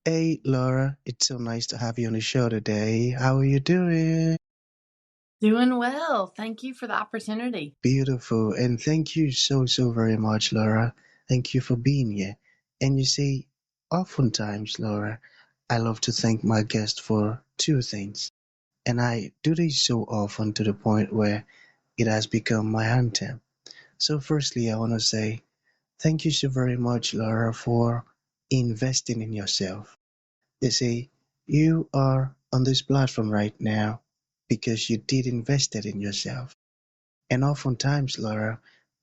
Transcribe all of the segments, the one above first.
Hey, Laura, it's so nice to have you on the show today. How are you doing? Doing well. Thank you for the opportunity. Beautiful. And thank you so very much, Laura. Thank you for being here. And you see, oftentimes, Laura, I love to thank my guest for two things. And I do this so often to the point where it has become my anthem. So, firstly, I want to say thank you so very much, Laura, for investing in yourself. You see, you are on this platform right now because you did invested in yourself. And oftentimes, Laura,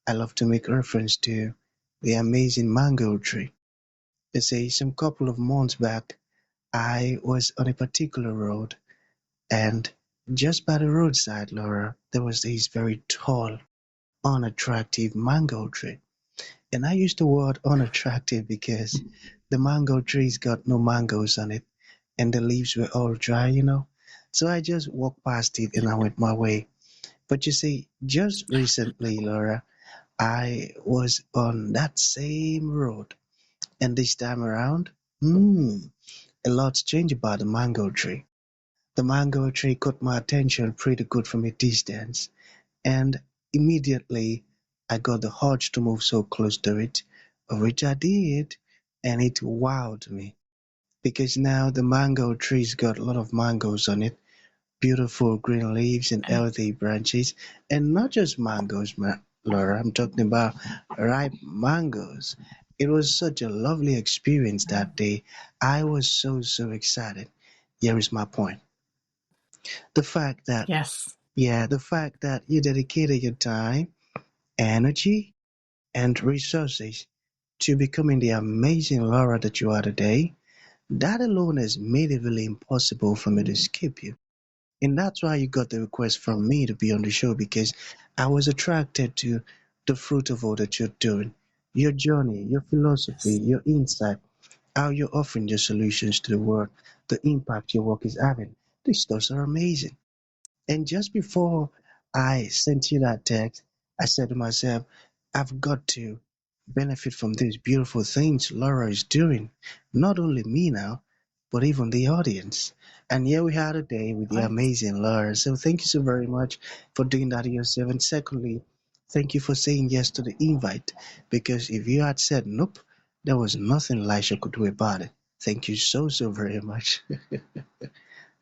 I love to make reference to the amazing mango tree. You see, some couple of months back, I was on a particular road, and just by the roadside, Laura, there was this very tall, unattractive mango tree. And I use the word unattractive because the mango tree's got no mangoes on it and the leaves were all dry. So I just walked past it and I went my way. But you see, just recently, Laura, I was on that same road, and this time around, a lot's changed about the mango tree. The mango tree caught my attention pretty good from a distance, and immediately I got the urge to move so close to it, which I did, and it wowed me because now the mango tree's got a lot of mangoes on it, beautiful green leaves and Oh, healthy branches, and not just mangoes, Laura. I'm talking about ripe mangoes. It was such a lovely experience that day. I was so excited. Here is my point. The fact that, yes. yeah, the fact that you dedicated your time, energy, and resources to becoming the amazing Laura that you are today, that alone has made it really impossible for me to skip you. And that's why you got the request from me to be on the show because I was attracted to the fruit of all that you're doing, your journey, your philosophy, Yes. your insight, how you're offering your solutions to the world, the impact your work is having. These stuffs are amazing. And just before I sent you that text, I said to myself, I've got to benefit from these beautiful things Laura is doing. Not only me now, but even the audience. And here we are today with the Right. amazing Laura. So thank you so very much for doing that yourself. And secondly, thank you for saying yes to the invite. Because if you had said nope, there was nothing Elisha could do about it. Thank you so very much.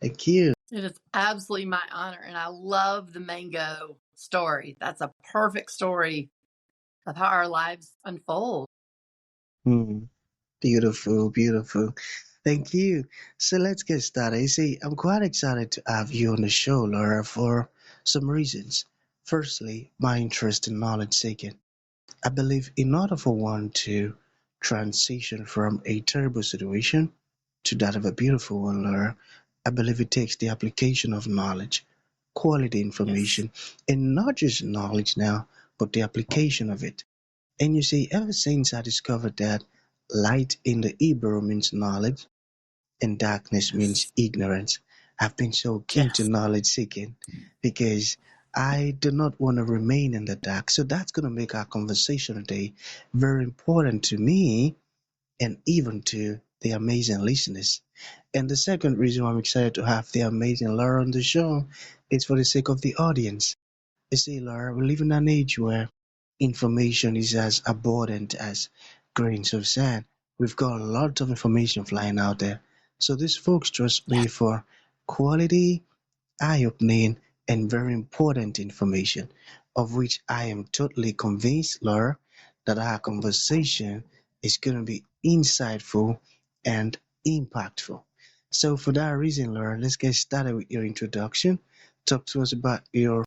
Thank you. It is absolutely my honor. And I love the mango story. That's a perfect story of how our lives unfold. Hmm. Beautiful, beautiful. Thank you. So let's get started. You see, I'm quite excited to have you on the show, Laura, for some reasons. Firstly, my interest in knowledge seeking. I believe in order for one to transition from a terrible situation to that of a beautiful one, Laura, I believe it takes the application of knowledge, quality Yes. information, and not just knowledge now, but the application of it. And you see, ever since I discovered that light in the Hebrew means knowledge and darkness means Yes. ignorance, I've been so keen to Yes. knowledge seeking because I do not want to remain in the dark. So that's going to make our conversation today very important to me and even to the amazing listeners. And the second reason why I'm excited to have the amazing Laura on the show is for the sake of the audience. You see, Laura, we live in an age where information is as abundant as grains of sand. We've got a lot of information flying out there. So these folks trust me Yes. for quality, eye-opening, and very important information, of which I am totally convinced, Laura, that our conversation is going to be insightful and impactful. So for that reason, Laura, let's get started with your introduction. Talk to us about your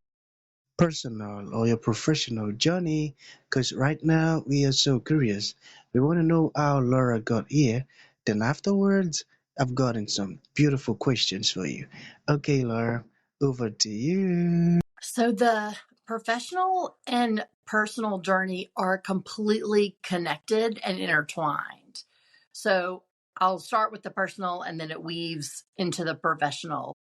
personal or your professional journey because right now we are so curious. We want to know how Laura got here. Then afterwards, I've gotten some beautiful questions for you. Okay, Laura, over to you. So the professional and personal journey are completely connected and intertwined. So I'll start with the personal and then it weaves into the professional.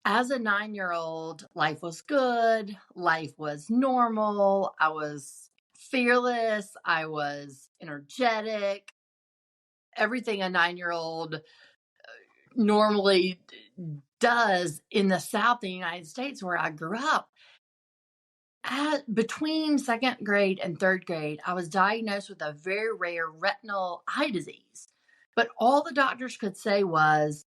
As a 9-year old, life was good. Life was normal. I was fearless. I was energetic. everything a 9-year-old normally does in the South of the United States where I grew up. Between second grade and third grade, I was diagnosed with a very rare retinal eye disease. But all the doctors could say was,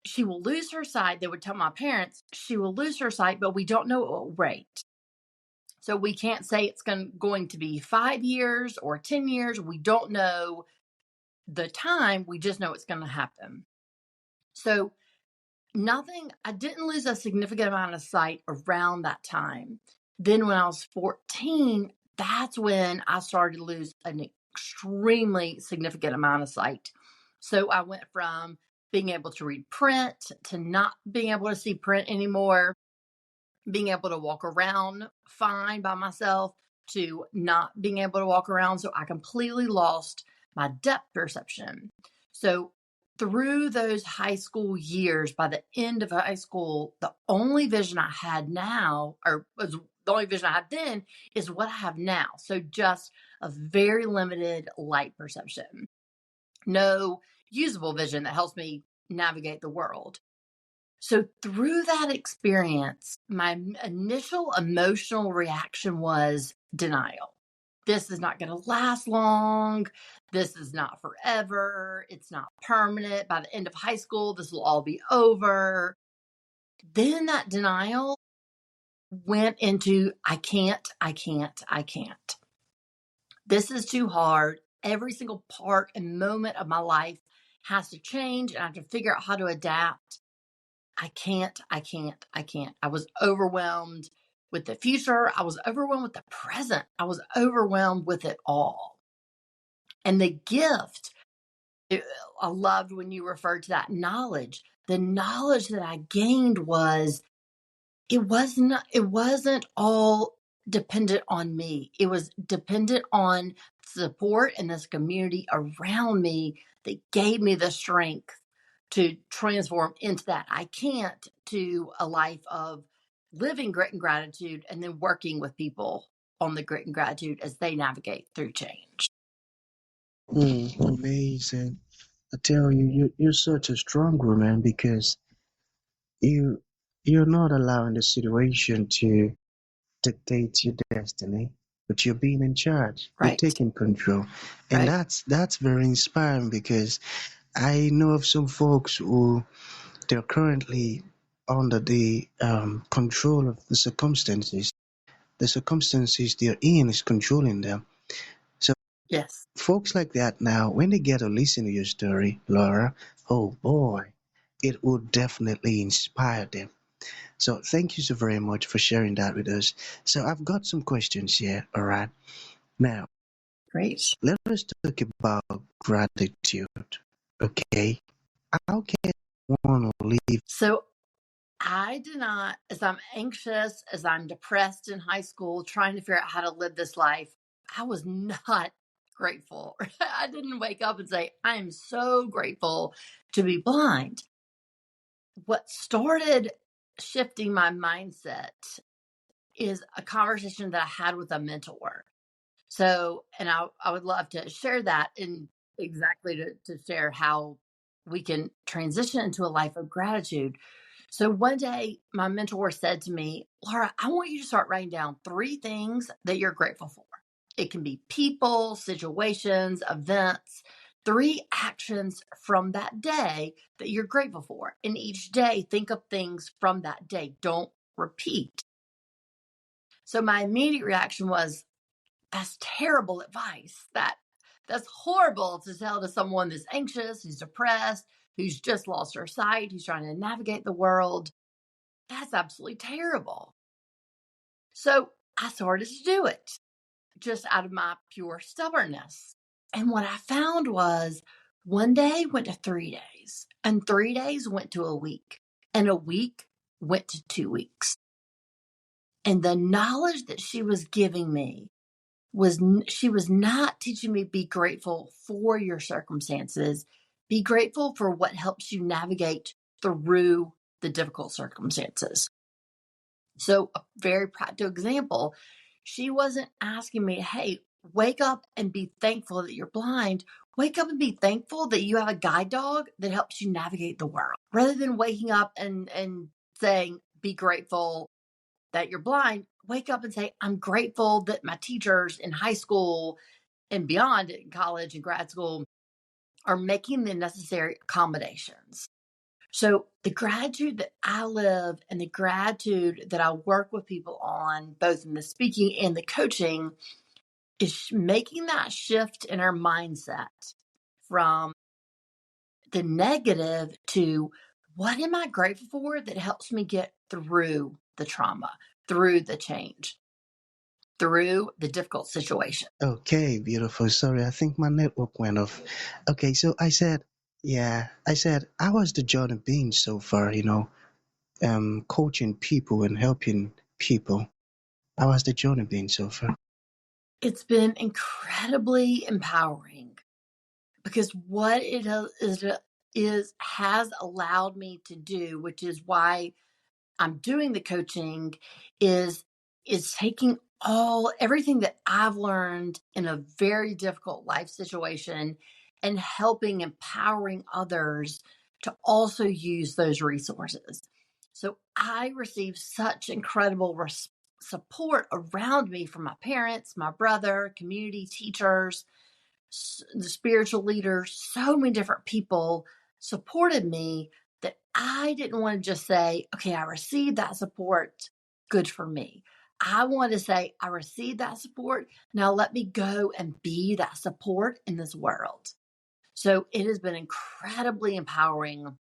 she will lose her sight. They would tell my parents, she will lose her sight, but we don't know at what rate. So we can't say it's going to be 5 years or 10 years. We don't know the time. We just know it's going to happen. So I didn't lose a significant amount of sight around that time. Then when I was 14, that's when I started to lose an extremely significant amount of sight. So I went from being able to read print to not being able to see print anymore, being able to walk around fine by myself to not being able to walk around. So I completely lost my depth perception. So through those high school years, by the end of high school, the only vision I had now, or was the only vision I had then, is what I have now. So just a very limited light perception. No usable vision that helps me navigate the world. So through that experience, my initial emotional reaction was denial. This is not going to last long. This is not forever. It's not permanent. By the end of high school, this will all be over. Then that denial went into, I can't. This is too hard. Every single part and moment of my life has to change, and I have to figure out how to adapt. I can't. I was overwhelmed with the future. I was overwhelmed with the present. I was overwhelmed with it all. And the gift, I loved when you referred to that knowledge. The knowledge that I gained was, it wasn't all dependent on me. It was dependent on support and this community around me that gave me the strength to transform into that I can't, to a life of living grit and gratitude, and then working with people on the grit and gratitude as they navigate through change. Amazing. I tell you, you're such a strong woman because you you're not allowing the situation to dictate your destiny, but you're being in charge. You're Right. taking control. And Right. that's very inspiring because I know of some folks who they're currently under the control of the circumstances. The circumstances they're in is controlling them. So Yes. folks like that now, when they get to listen to your story, Laura, oh boy, it will definitely inspire them. So thank you so very much for sharing that with us. So I've got some questions here, all right? Now, Great. let us talk about gratitude, okay? How can one live? So I did not, as I'm anxious, as I'm depressed in high school, trying to figure out how to live this life, I was not grateful. I didn't wake up and say, I am so grateful to be blind. What started shifting my mindset is a conversation that I had with a mentor. So, and I would love to share that, and exactly to share how we can transition into a life of gratitude. So one day, my mentor said to me, Laura, I want you to start writing down 3 things that you're grateful for. It can be people, situations, events, 3 actions from that day that you're grateful for. And each day, think of things from that day. Don't repeat. So my immediate reaction was, that's terrible advice. That's horrible to tell to someone that's anxious, who's depressed, who's just lost her sight, who's trying to navigate the world. That's absolutely terrible. So I started to do it just out of my pure stubbornness. And what I found was, one day went to 3 days, and 3 days went to a week, and a week went to 2 weeks. And the knowledge that she was giving me was, she was not teaching me be grateful for your circumstances. Be grateful for what helps you navigate through the difficult circumstances. So, a very practical example, she wasn't asking me, hey, wake up and be thankful that you're blind. Wake up and be thankful that you have a guide dog that helps you navigate the world. Rather than waking up and saying, be grateful that you're blind, wake up and say, I'm grateful that my teachers in high school and beyond, in college and grad school, are making the necessary accommodations. So the gratitude that I live and the gratitude that I work with people on, both in the speaking and the coaching, is making that shift in our mindset from the negative to what am I grateful for that helps me get through the trauma, through the change, through the difficult situation. Okay, beautiful. Sorry, I think my network went off. Okay, so I said, how was the journey been so far, coaching people and helping people? How has the journey been so far? It's been incredibly empowering because what is has allowed me to do, which is why I'm doing the coaching, is taking everything that I've learned in a very difficult life situation and helping empowering others to also use those resources. So I receive such incredible support around me from my parents, my brother, community teachers, the spiritual leaders, so many different people supported me that I didn't want to just say, okay, I received that support, good for me. I want to say, I received that support. Now let me go and be that support in this world. So it has been incredibly empowering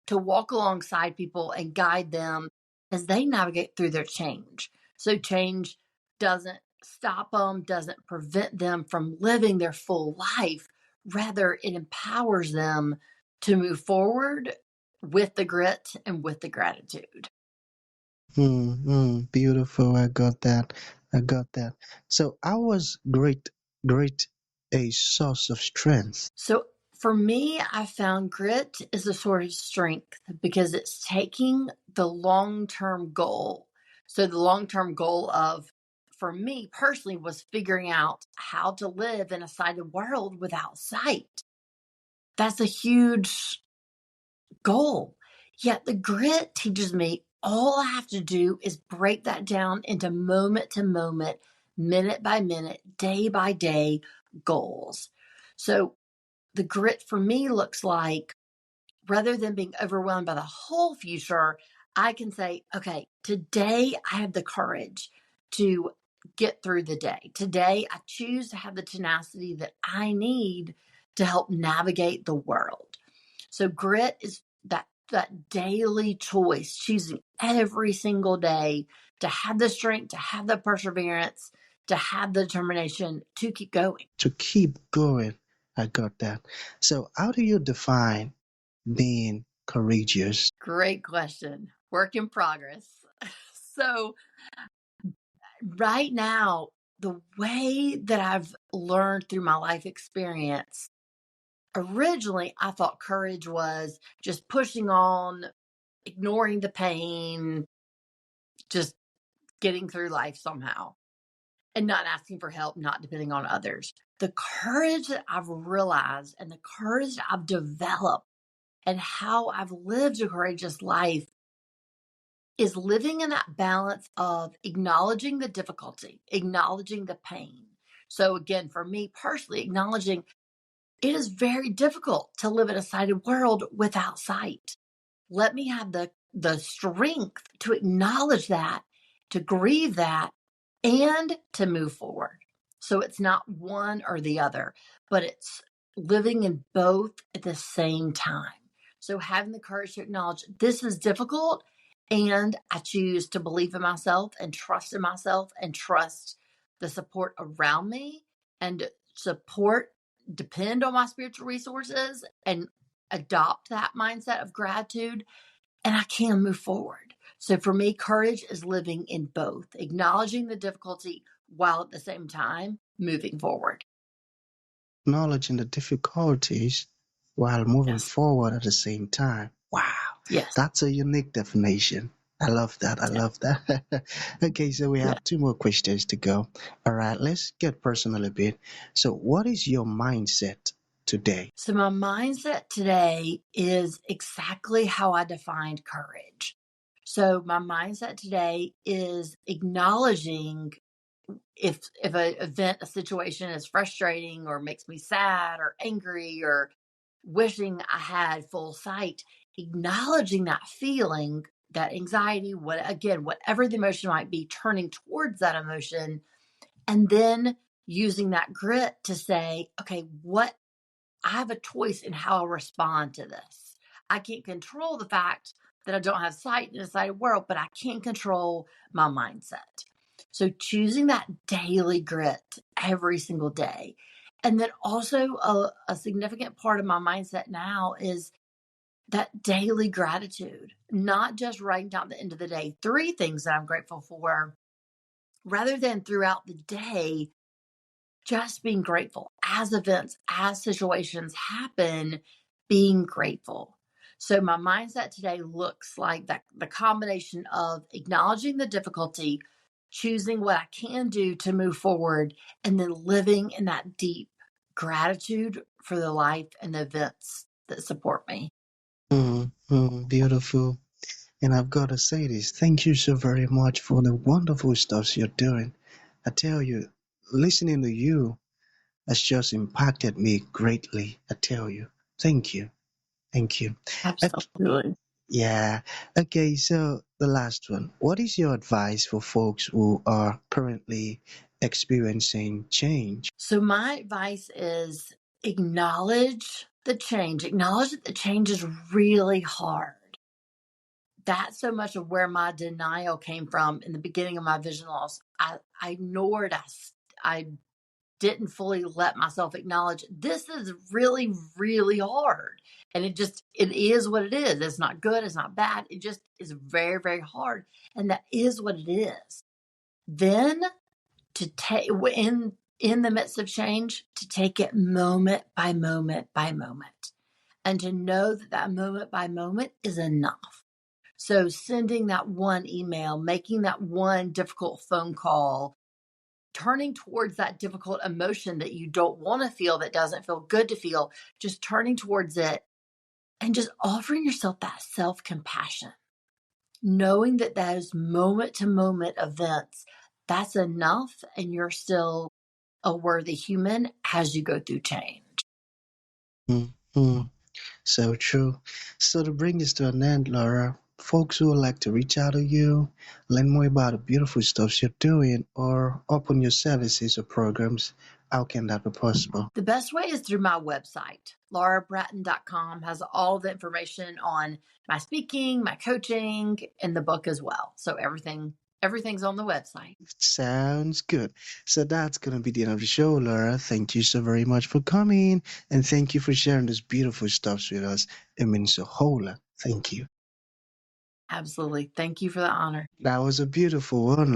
to walk alongside people and guide them as they navigate through their change. So change doesn't stop them, doesn't prevent them from living their full life. Rather, it empowers them to move forward with the grit and with the gratitude. Beautiful. I got that. I got that. So, how was great a source of strength? So for me, I found grit is a sort of strength because it's taking the long term goal. So the long term goal of, for me personally, was figuring out how to live in a sighted world without sight. That's a huge goal. Yet the grit teaches me all I have to do is break that down into moment to moment, minute by minute, day by day goals. So the grit for me looks like, rather than being overwhelmed by the whole future, I can say, okay, today I have the courage to get through the day. Today I choose to have the tenacity that I need to help navigate the world. So grit is that daily choice, choosing every single day to have the strength, to have the perseverance, to have the determination to keep going. To keep going. I got that. So, how do you define being courageous? Great question. Work in progress. So, right now, the way that I've learned through my life experience, originally I thought courage was just pushing on, ignoring the pain, just getting through life somehow, and not asking for help, not depending on others. The courage that I've realized and the courage that I've developed and how I've lived a courageous life is living in that balance of acknowledging the difficulty, acknowledging the pain. So, again, for me personally, acknowledging it is very difficult to live in a sighted world without sight. Let me have the strength to acknowledge that, to grieve that, and to move forward. So it's not one or the other, but it's living in both at the same time. So having the courage to acknowledge this is difficult, and I choose to believe in myself and trust the support around me, and support, depend on my spiritual resources and adopt that mindset of gratitude, and I can move forward. So for me, courage is living in both, acknowledging the difficulty while at the same time moving forward. Acknowledging the difficulties while moving Yes. forward at the same time. Wow, Yes. that's a unique definition. I love that. I Yeah. love that. Okay, so we Yeah. have two more questions to go. All right, let's get personal a bit. So, what is your mindset today? So my mindset today is exactly how I defined courage. So my mindset today is acknowledging if a event, a situation is frustrating or makes me sad or angry or wishing I had full sight, acknowledging that feeling, that anxiety, whatever the emotion might be, turning towards that emotion, and then using that grit to say, okay, what I have a choice in how I respond to this. I can't control the fact that I don't have sight in a sighted world, but I can control my mindset. So choosing that daily grit every single day. And then also a significant part of my mindset now is that daily gratitude, not just writing down at the end of the day, three things that I'm grateful for, rather than throughout the day, just being grateful as events, as situations happen, being grateful. So my mindset today looks like that the combination of acknowledging the difficulty, choosing what I can do to move forward, and then living in that deep gratitude for the life and the events that support me. Beautiful. And I've got to say this. Thank you so very much for the wonderful stuff you're doing. I tell you, listening to you has just impacted me greatly. I tell you. Thank you. Thank you. Ok- Absolutely. Yeah. Okay, so the last one. What is your advice for folks who are currently experiencing change? So my advice is acknowledge that the change is really hard. That's so much of where my denial came from in the beginning of my vision loss. I ignored, I didn't fully let myself acknowledge this is really, really hard. And it is what it is. It's not good, it's not bad. It just is very, very hard. And that is what it is. Then to take in the midst of change, to take it moment by moment by moment, and to know that that moment by moment is enough. So sending that one email, making that one difficult phone call, turning towards that difficult emotion that you don't want to feel, that doesn't feel good to feel, just turning towards it and just offering yourself that self compassion, knowing that those moment to moment events, that's enough. And you're still a worthy human as you go through change. Mm-hmm. So true. So to bring this to an end, Laura, folks who would like to reach out to you, learn more about the beautiful stuff you're doing, or open your services or programs, how can that be possible? The best way is through my website. laurabratton.com has all the information on my speaking, my coaching, and the book as well. So everything's on the website. Sounds good. So that's going to be the end of the show, Laura. Thank you so very much for coming, and thank you for sharing this beautiful stuff with us. It means a whole lot. Thank you. Absolutely. Thank you for the honor. That was a beautiful one.